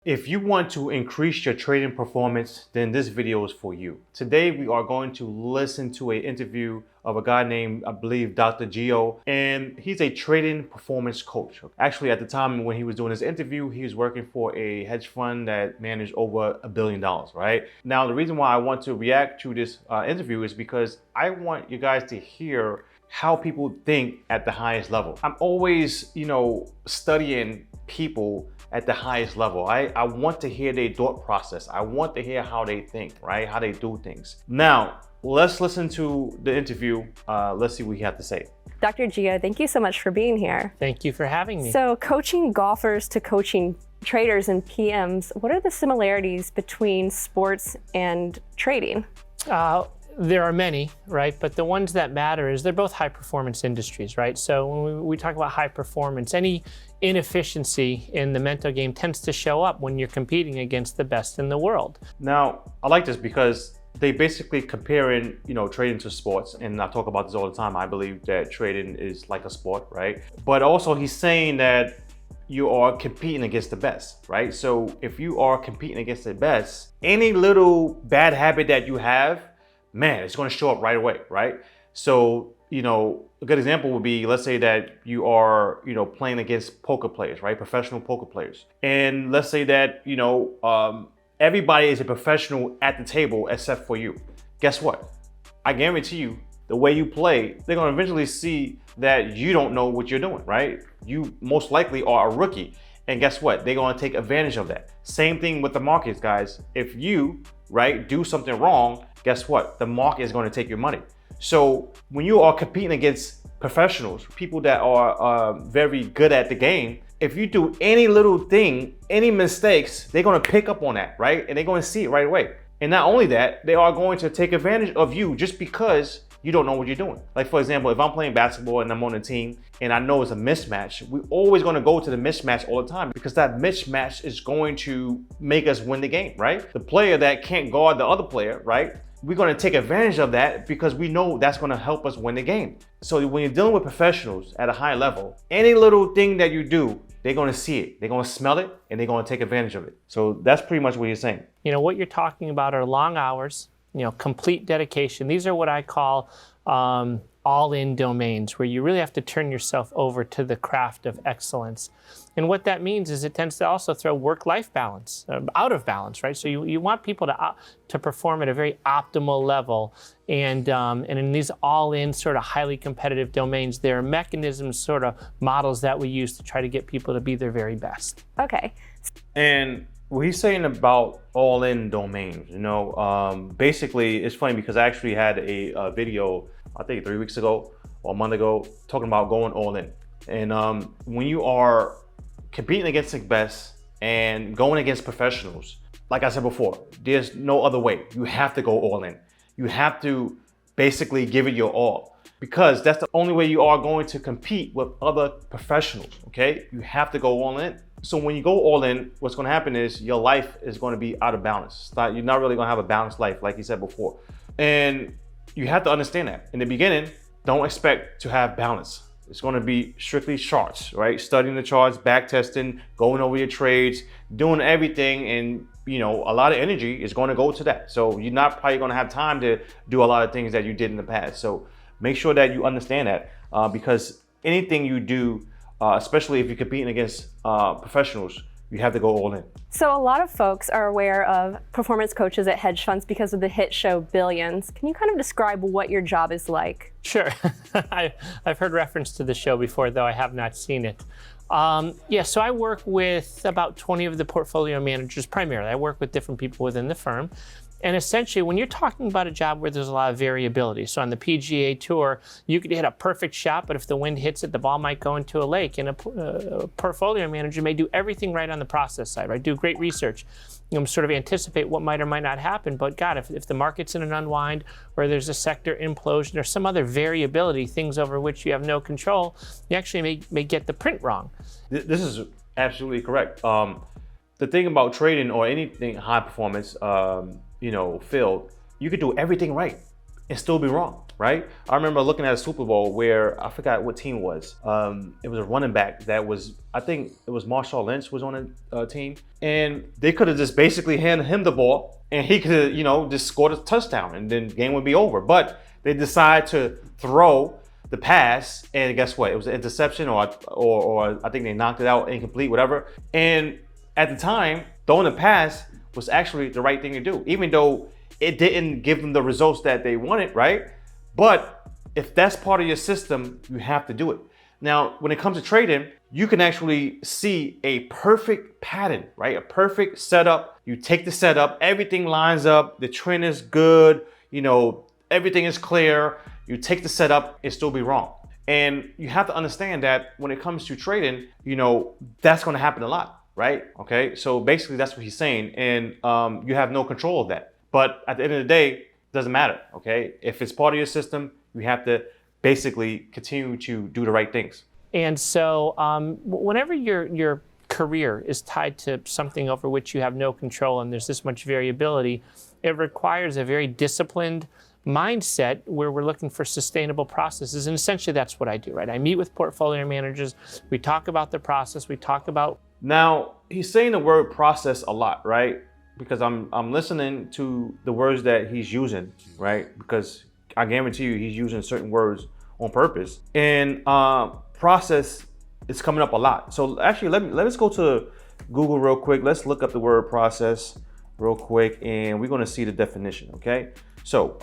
If you want to increase your trading performance, then this video is for you. Today, we are going to listen to an interview of a guy named, I believe, Dr. Gio, and he's a trading performance coach. Actually, at the time when he was doing this interview, he was working for a hedge fund that managed over $1 billion, right? Now, the reason why I want to react to this interview is because I want you guys to hear how people think at the highest level. I'm always, studying people at the highest level. I want to hear their thought process. I want to hear how they think, right? How they do things. Now, let's listen to the interview. Let's see what he had to say. Dr. Gio, thank you so much for being here. Thank you for having me. So coaching golfers to coaching traders and PMs, what are the similarities between sports and trading? There are many, right? But the ones that matter is they're both high performance industries, right? So when we talk about high performance, any inefficiency in the mental game tends to show up when you're competing against the best in the world. Now, I like this because they basically comparing, trading to sports. And I talk about this all the time. I believe that trading is like a sport, right? But also he's saying that you are competing against the best, right? So if you are competing against the best, any little bad habit that you have, man, it's going to show up right away, right? So, a good example would be, let's say that you are, playing against poker players, right? Professional poker players. And let's say that, everybody is a professional at the table except for you. Guess what? I guarantee you, the way you play, they're going to eventually see that you don't know what you're doing, right? You most likely are a rookie. And guess what? They're going to take advantage of that. Same thing with the markets, guys. If you, right, do something wrong, guess what? The market is going to take your money. So when you are competing against professionals, people that are very good at the game, if you do any little thing, any mistakes, they're going to pick up on that, right? And they're going to see it right away. And not only that, they are going to take advantage of you just because you don't know what you're doing. Like, for example, if I'm playing basketball and I'm on a team and I know it's a mismatch, we're always going to go to the mismatch all the time because that mismatch is going to make us win the game, right? The player that can't guard the other player, right? We're going to take advantage of that because we know that's going to help us win the game. So when you're dealing with professionals at a high level, any little thing that you do, they're going to see it, they're going to smell it, and they're going to take advantage of it. So that's pretty much what you're saying. What you're talking about are long hours, complete dedication. These are what I call all-in domains, where you really have to turn yourself over to the craft of excellence. And what that means is it tends to also throw work-life balance out of balance, right? So you want people to perform at a very optimal level. And in these all-in sort of highly competitive domains, there are mechanisms, sort of models that we use to try to get people to be their very best. Okay. And what he's saying about all-in domains, basically it's funny because I actually had a video, I think 3 weeks ago or a month ago, talking about going all in. And when you are competing against the best and going against professionals, like I said before, there's no other way. You have to go all in. You have to basically give it your all because that's the only way you are going to compete with other professionals, okay? You have to go all in. So when you go all in, what's going to happen is your life is going to be out of balance. You're not really going to have a balanced life, like you said before. And you have to understand that. In the beginning, don't expect to have balance. It's going to be strictly charts, right? Studying the charts, back testing, going over your trades, doing everything. And, a lot of energy is going to go to that. So you're not probably going to have time to do a lot of things that you did in the past. So make sure that you understand that because anything you do, especially if you're competing against professionals, you have to go all in. So a lot of folks are aware of performance coaches at hedge funds because of the hit show Billions. Can you kind of describe what your job is like? Sure. I've heard reference to the show before, though I have not seen it. So I work with about 20 of the portfolio managers primarily. I work with different people within the firm. And essentially, when you're talking about a job where there's a lot of variability, so on the PGA Tour, you could hit a perfect shot, but if the wind hits it, the ball might go into a lake. And a portfolio manager may do everything right on the process side, right? Do great research, sort of anticipate what might or might not happen. But God, if the market's in an unwind or there's a sector implosion or some other variability, things over which you have no control, you actually may get the print wrong. This is absolutely correct. The thing about trading or anything high performance, field, you could do everything right and still be wrong, right? I remember looking at a Super Bowl where I forgot what team it was. It was a running back that was, I think it was Marshawn Lynch was on a team, and they could have just basically handed him the ball and he could have, just scored a touchdown and then the game would be over. But they decided to throw the pass, and guess what? It was an interception, or I think they knocked it out incomplete, whatever. And at the time, throwing the pass was actually the right thing to do, even though it didn't give them the results that they wanted, right? But if that's part of your system, you have to do it. Now, when it comes to trading, you can actually see a perfect pattern, right? A perfect setup. You take the setup, everything lines up, the trend is good, everything is clear. You take the setup, it still be wrong. And you have to understand that when it comes to trading, that's going to happen a lot, right? Okay, so basically that's what he's saying, and you have no control of that. But at the end of the day, it doesn't matter, okay? If it's part of your system, you have to basically continue to do the right things. And so whenever your career is tied to something over which you have no control and there's this much variability, it requires a very disciplined mindset where we're looking for sustainable processes. And essentially that's what I do, right? I meet with portfolio managers. We talk about the process. We talk about... Now, he's saying the word process a lot, right? Because I'm listening to the words that he's using, right? Because I guarantee you he's using certain words on purpose. And process is coming up a lot. So actually, let us go to Google real quick. Let's look up the word process real quick, and we're going to see the definition, okay? So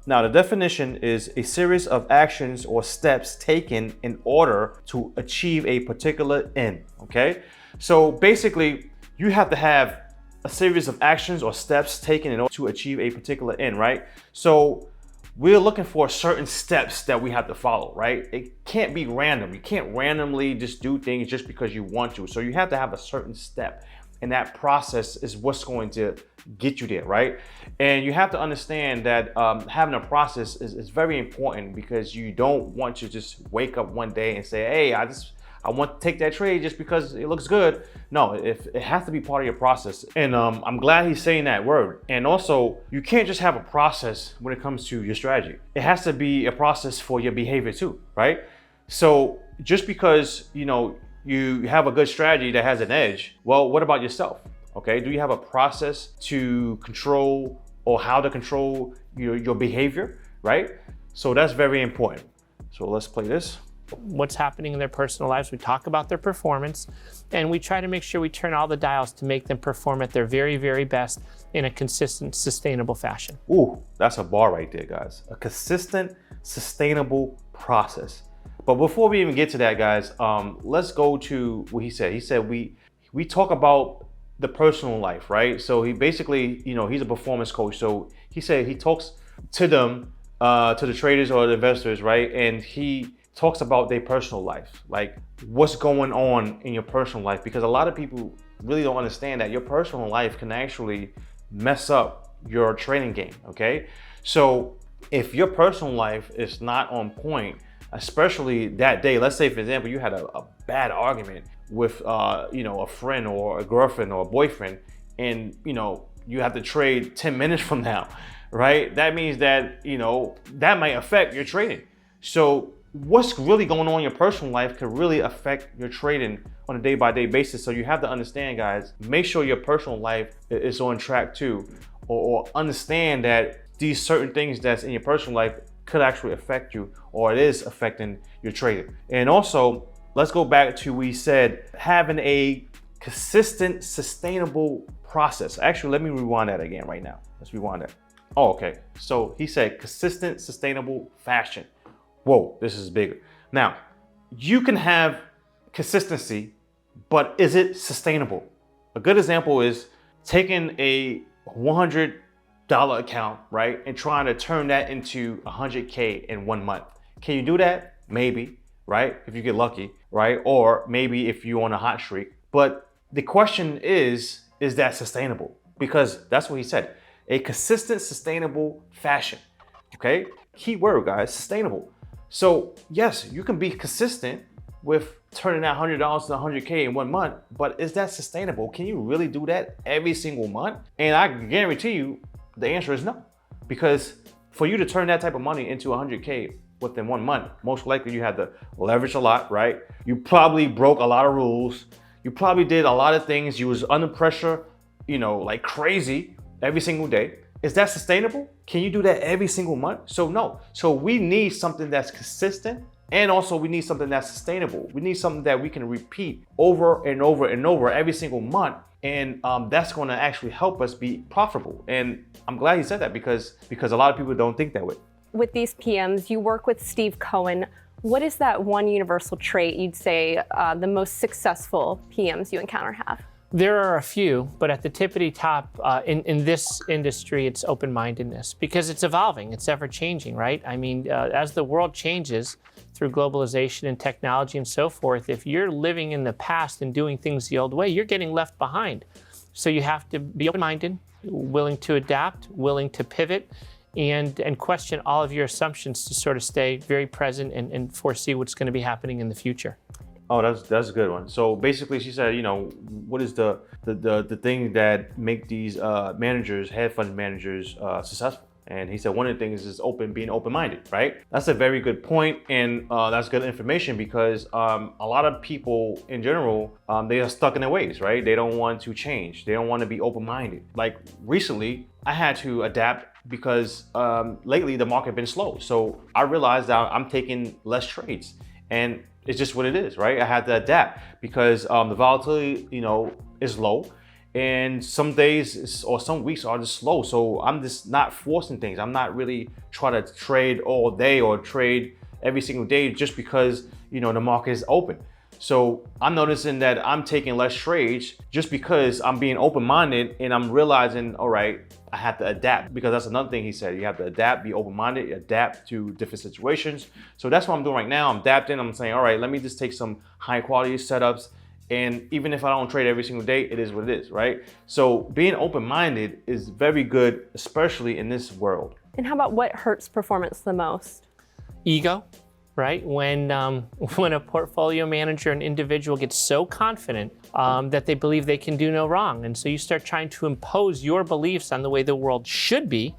now the definition is a series of actions or steps taken in order to achieve a particular end, okay? So basically, you have to have a series of actions or steps taken in order to achieve a particular end, right? So we're looking for certain steps that we have to follow, right? It can't be random. You can't randomly just do things just because you want to. So you have to have a certain step, and that process is what's going to get you there, right? And you have to understand that having a process is very important, because you don't want to just wake up one day and say, hey, I want to take that trade just because it looks good. No, it has to be part of your process. And I'm glad he's saying that word. And also, you can't just have a process when it comes to your strategy. It has to be a process for your behavior too, right? So just because, you have a good strategy that has an edge, well, what about yourself? Okay, do you have a process to control, or how to control your behavior, right? So that's very important. So let's play this. What's happening in their personal lives. We talk about their performance, and we try to make sure we turn all the dials to make them perform at their very, very best in a consistent, sustainable fashion. Ooh, that's a bar right there, guys. A consistent, sustainable process. But before we even get to that, guys, let's go to what he said. He said we talk about the personal life, right? So he basically, he's a performance coach. So he said he talks to them, to the traders or the investors, right? And he talks about their personal life, like what's going on in your personal life, because a lot of people really don't understand that your personal life can actually mess up your trading game, okay? So if your personal life is not on point, especially that day, let's say, for example, you had a bad argument with, a friend or a girlfriend or a boyfriend, and, you have to trade 10 minutes from now, right? That means that, that might affect your trading. So what's really going on in your personal life could really affect your trading on a day-by-day basis. So you have to understand, guys, make sure your personal life is on track too, or understand that these certain things that's in your personal life could actually affect you, or it is affecting your trading. And also, let's go back to, we said having a consistent, sustainable process. Actually, let me rewind that again right now. Let's rewind that. Oh, okay. So he said consistent, sustainable fashion. Whoa, this is bigger. Now, you can have consistency, but is it sustainable? A good example is taking a $100 account, right, and trying to turn that into 100K in 1 month. Can you do that? Maybe, right? If you get lucky, right? Or maybe if you're on a hot streak. But the question is that sustainable? Because that's what he said. A consistent, sustainable fashion. Okay? Key word, guys, sustainable. So yes, you can be consistent with turning that $100 to 100K in 1 month, but is that sustainable? Can you really do that every single month? And I guarantee you the answer is no, because For you to turn that type of money into 100K within 1 month, most likely you had to leverage a lot, right? You probably broke a lot of rules. You probably did a lot of things. You was under pressure, like crazy every single day. Is that sustainable? Can you do that every single month? So no. So we need something that's consistent, and also we need something that's sustainable. We need something that we can repeat over and over and over every single month. And that's going to actually help us be profitable. And I'm glad you said that because a lot of people don't think that way. With these PMs, you work with Steve Cohen. What is that one universal trait you'd say the most successful PMs you encounter have? There are a few, but at the tippity top in this industry, it's open-mindedness because it's evolving, it's ever-changing, right? I mean, as the world changes through globalization and technology and so forth, if you're living in the past and doing things the old way, you're getting left behind. So you have to be open-minded, willing to adapt, willing to pivot, and question all of your assumptions to sort of stay very present and foresee what's going to be happening in the future. Oh, that's a good one. So basically, she said, what is the thing that make these managers, hedge fund managers, successful? And he said one of the things is being open-minded, right? That's a very good point, and that's good information because a lot of people in general, they are stuck in their ways, right? They don't want to change. They don't want to be open-minded. Like recently, I had to adapt because lately the market been slow. So I realized that I'm taking less trades, and it's just what it is, right? I had to adapt because the volatility, is low, and some days or some weeks are just slow. So I'm just not forcing things. I'm not really trying to trade all day or trade every single day just because the market is open. So I'm noticing that I'm taking less trades just because I'm being open-minded, and I'm realizing, all right, I have to adapt, because that's another thing he said. You have to adapt, be open-minded, adapt to different situations. So that's what I'm doing right now. I'm adapting. I'm saying, all right, let me just take some high quality setups. And even if I don't trade every single day, it is what it is, right? So being open-minded is very good, especially in this world. And how about what hurts performance the most? Ego, right? When a portfolio manager, an individual gets so confident that they believe they can do no wrong. And so you start trying to impose your beliefs on the way the world should be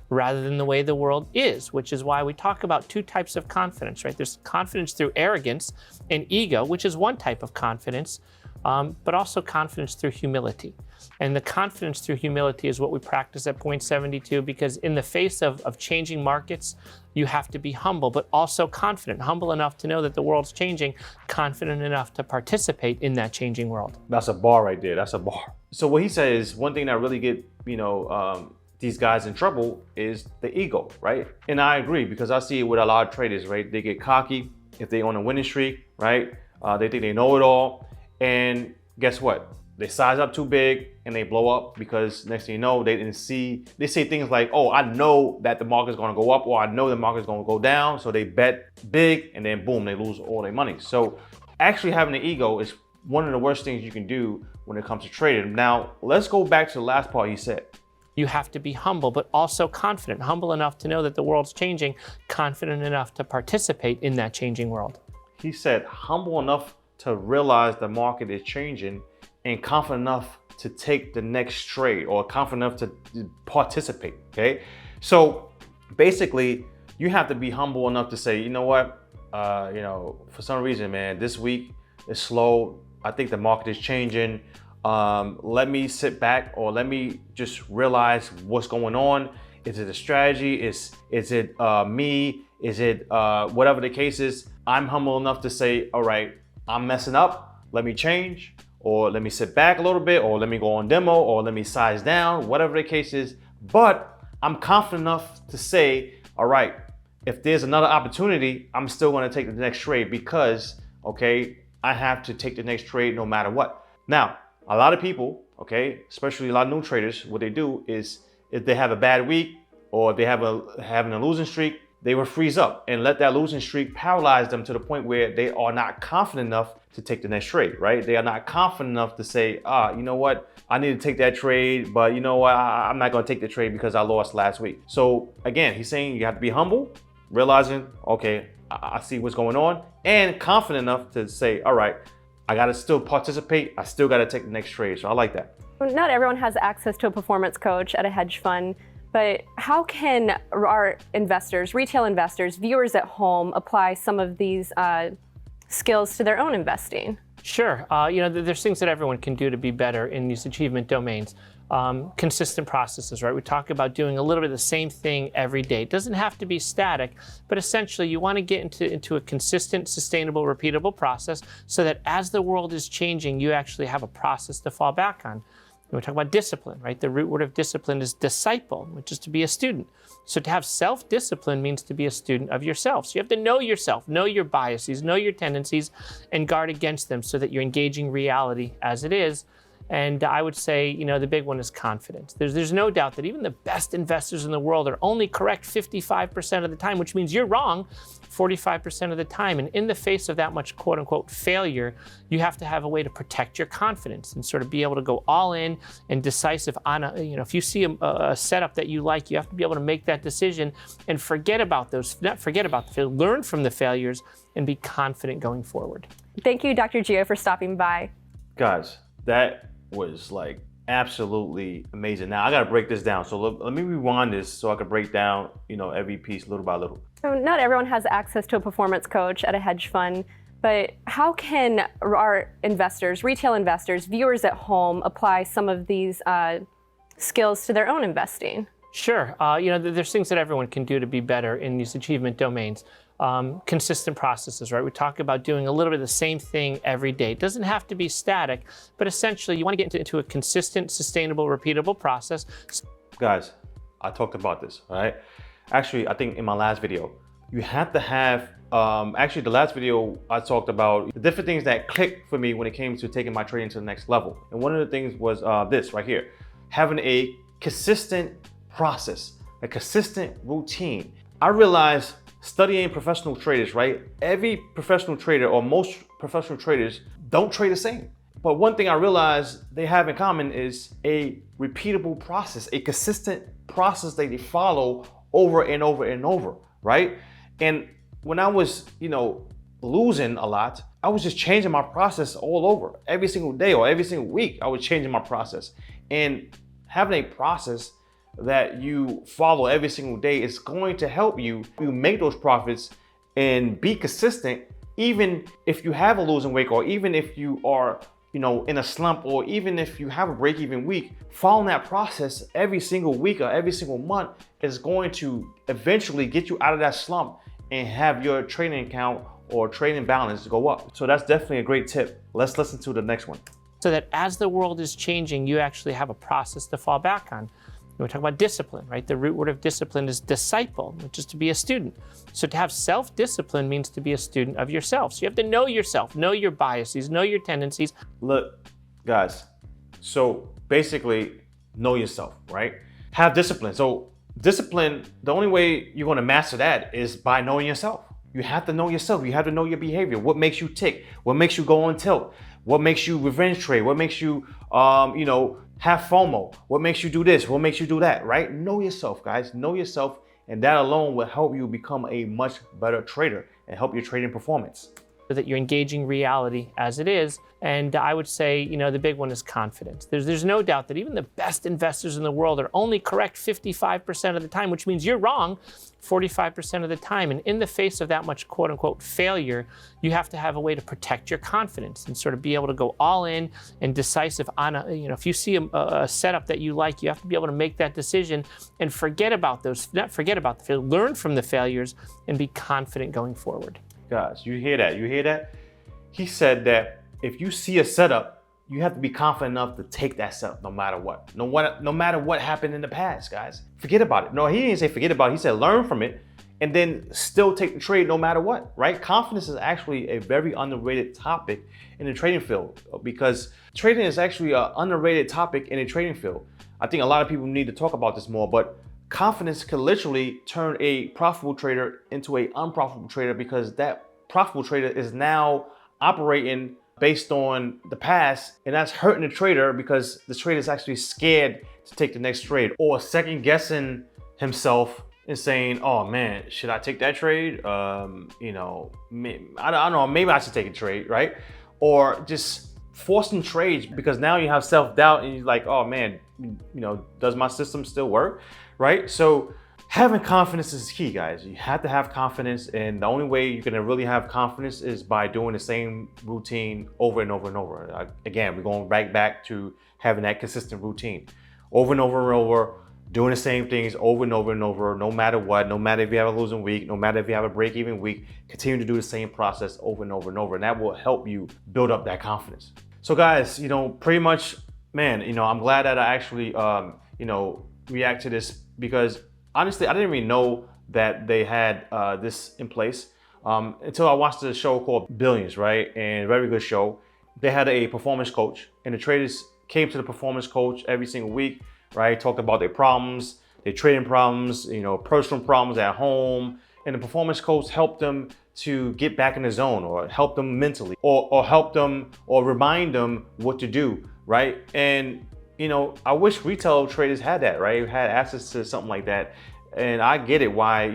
rather than the way the world is, which is why we talk about two types of confidence, right? There's confidence through arrogance and ego, which is one type of confidence, but also confidence through humility. And the confidence through humility is what we practice at Point 72, because in the face of changing markets, you have to be humble, but also confident, humble enough to know that the world's changing, confident enough to participate in that changing world. That's a bar right there. That's a bar. So what he said is one thing that really get, these guys in trouble is the ego, right? And I agree, because I see it with a lot of traders, right? They get cocky if they on a winning streak, right? They think they know it all. And guess what? They size up too big and they blow up, because next thing you know, they say things like, oh, I know that the market's gonna go up, or I know the market's gonna go down. So they bet big, and then boom, they lose all their money. So actually having an ego is one of the worst things you can do when it comes to trading. Now, let's go back to the last part he said. You have to be humble, but also confident, humble enough to know that the world's changing, confident enough to participate in that changing world. He said humble enough to realize the market is changing, and confident enough to take the next trade, or confident enough to participate, okay? So basically, you have to be humble enough to say, you know what, for some reason, man, this week is slow. I think the market is changing. Let me sit back, or let me just realize what's going on. Is it a strategy? Is it me? Is it whatever the case is? I'm humble enough to say, all right, I'm messing up. Let me change, or let me sit back a little bit, or let me go on demo, or let me size down, whatever the case is. But I'm confident enough to say, all right, if there's another opportunity, I'm still going to take the next trade, because, okay, I have to take the next trade no matter what. Now, a lot of people, okay, especially a lot of new traders, what they do is if they have a bad week, or they having a losing streak, they will freeze up and let that losing streak paralyze them to the point where they are not confident enough to take the next trade, right? They are not confident enough to say, you know what, I need to take that trade, but you know what, I'm not gonna take the trade because I lost last week. So again, he's saying you have to be humble, realizing, okay, I see what's going on, and confident enough to say, all right, I gotta still participate, I still gotta take the next trade. So I like that. Not everyone has access to a performance coach at a hedge fund. But how can our investors, retail investors, viewers at home apply some of these skills to their own investing? Sure. There's things that everyone can do to be better in these achievement domains. Consistent processes, right? We talk about doing a little bit of the same thing every day. It doesn't have to be static, but essentially you want to get into a consistent, sustainable, repeatable process so that as the world is changing, you actually have a process to fall back on. We talk about discipline, right? The root word of discipline is disciple, which is to be a student. So to have self-discipline means to be a student of yourself. So you have to know yourself, know your biases, know your tendencies, and guard against them so that you're engaging reality as it is. And I would say, the big one is confidence. There's no doubt that even the best investors in the world are only correct 55% of the time, which means you're wrong 45% of the time. And in the face of that much quote unquote failure, you have to have a way to protect your confidence and sort of be able to go all in and decisive on if you see a setup that you like, you have to be able to make that decision and learn from the failures and be confident going forward. Thank you, Dr. Gio, for stopping by. Guys, that was like absolutely amazing. Now I gotta break this down. So let me rewind this so I can break down, every piece little by little. So not everyone has access to a performance coach at a hedge fund, but how can our investors, retail investors, viewers at home apply some of these skills to their own investing? Sure. There's things that everyone can do to be better in these achievement domains. Consistent processes, right? We talk about doing a little bit of the same thing every day. It doesn't have to be static, but essentially you want to get into a consistent, sustainable, repeatable process. Guys, I talked about this, all right? Actually, I think in my last video, you have to have, the last video I talked about the different things that clicked for me when it came to taking my trading to the next level. And one of the things was this right here, having a consistent process, a consistent routine. I realized studying professional traders, right? Every professional trader or most professional traders don't trade the same. But one thing I realized they have in common is a repeatable process, a consistent process that they follow over and over and over, right? And when I was, losing a lot, I was just changing my process all over. Every single day or every single week, I was changing my process. And having a process that you follow every single day is going to help you make those profits and be consistent, even if you have a losing week, or even if you are in a slump, or even if you have a break-even week. Following that process every single week or every single month is going to eventually get you out of that slump and have your trading account or trading balance go up. So that's definitely a great tip. Let's listen to the next one. So that as the world is changing, you actually have a process to fall back on. We talk about discipline, right? The root word of discipline is disciple, which is to be a student. So to have self-discipline means to be a student of yourself. So you have to know yourself, know your biases, know your tendencies. Look, guys, so basically know yourself, right? Have discipline. So discipline, the only way you're going to master that is by knowing yourself. You have to know yourself. You have to know your behavior. What makes you tick? What makes you go on tilt? What makes you revenge trade? What makes you, have FOMO? What makes you do this? What makes you do that, right? Know yourself, guys. Know yourself, and that alone will help you become a much better trader and help your trading performance. So that you're engaging reality as it is. And I would say, the big one is confidence. There's no doubt that even the best investors in the world are only correct 55% of the time, which means you're wrong 45% of the time. And in the face of that much quote unquote failure, you have to have a way to protect your confidence and sort of be able to go all in and decisive on if you see a setup that you like, you have to be able to make that decision and learn from the failures and be confident going forward. Guys, you hear that? You hear that? He said that if you see a setup, you have to be confident enough to take that setup no matter what. No matter what happened in the past, guys. Forget about it. No, he didn't say forget about it. He said learn from it and then still take the trade no matter what, right? Confidence is actually a very underrated topic in the trading field, because trading is actually an underrated topic in the trading field. I think a lot of people need to talk about this more, but confidence can literally turn a profitable trader into an unprofitable trader, because that profitable trader is now operating based on the past, and that's hurting the trader because the trader is actually scared to take the next trade, or second guessing himself and saying, oh man, should I take that trade? I don't know, maybe I should take a trade, right? Or just forcing trades because now you have self-doubt and you're like, oh man, does my system still work, right? So having confidence is key, guys. You have to have confidence, and the only way you're gonna really have confidence is by doing the same routine over and over and over. Again, we're going right back to having that consistent routine. Over and over and over, doing the same things over and over and over, no matter what, no matter if you have a losing week, no matter if you have a break-even week, continue to do the same process over and over and over, and that will help you build up that confidence. So guys, pretty much, man, I'm glad that I actually, react to this, because honestly, I didn't even know that they had this in place until I watched the show called Billions, right? And very good show. They had a performance coach, and the traders came to the performance coach every single week, right? Talked about their problems, their trading problems, personal problems at home. And the performance coach helped them to get back in the zone, or help them mentally, or help them or remind them what to do, right? And I wish retail traders had that, right? Had access to something like that. And I get it why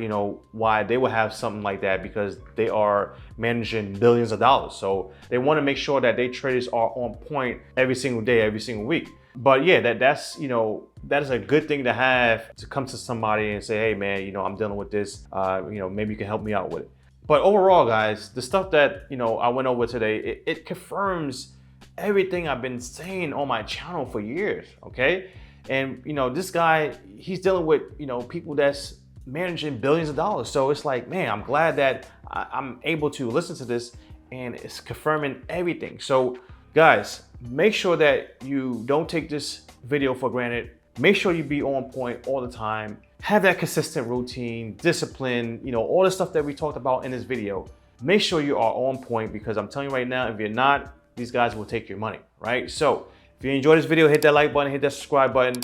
they would have something like that, because they are managing billions of dollars. So they want to make sure that their traders are on point every single day, every single week. But yeah, that is a good thing to have, to come to somebody and say, hey man, I'm dealing with this, maybe you can help me out with it. But overall, guys, the stuff that I went over today, it confirms everything I've been saying on my channel for years, okay? And this guy, he's dealing with people that's managing billions of dollars. So it's like, man, I'm glad that I'm able to listen to this, and it's confirming everything. So guys, make sure that you don't take this video for granted. Make sure you be on point all the time. Have that consistent routine, discipline, all the stuff that we talked about in this video. Make sure you are on point, because I'm telling you right now, if you're not, these guys will take your money, right? So if you enjoyed this video, hit that like button, hit that subscribe button.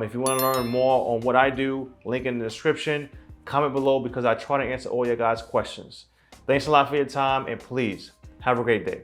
If you want to learn more on what I do, link in the description. Comment below, because I try to answer all your guys' questions. Thanks a lot for your time, and please have a great day.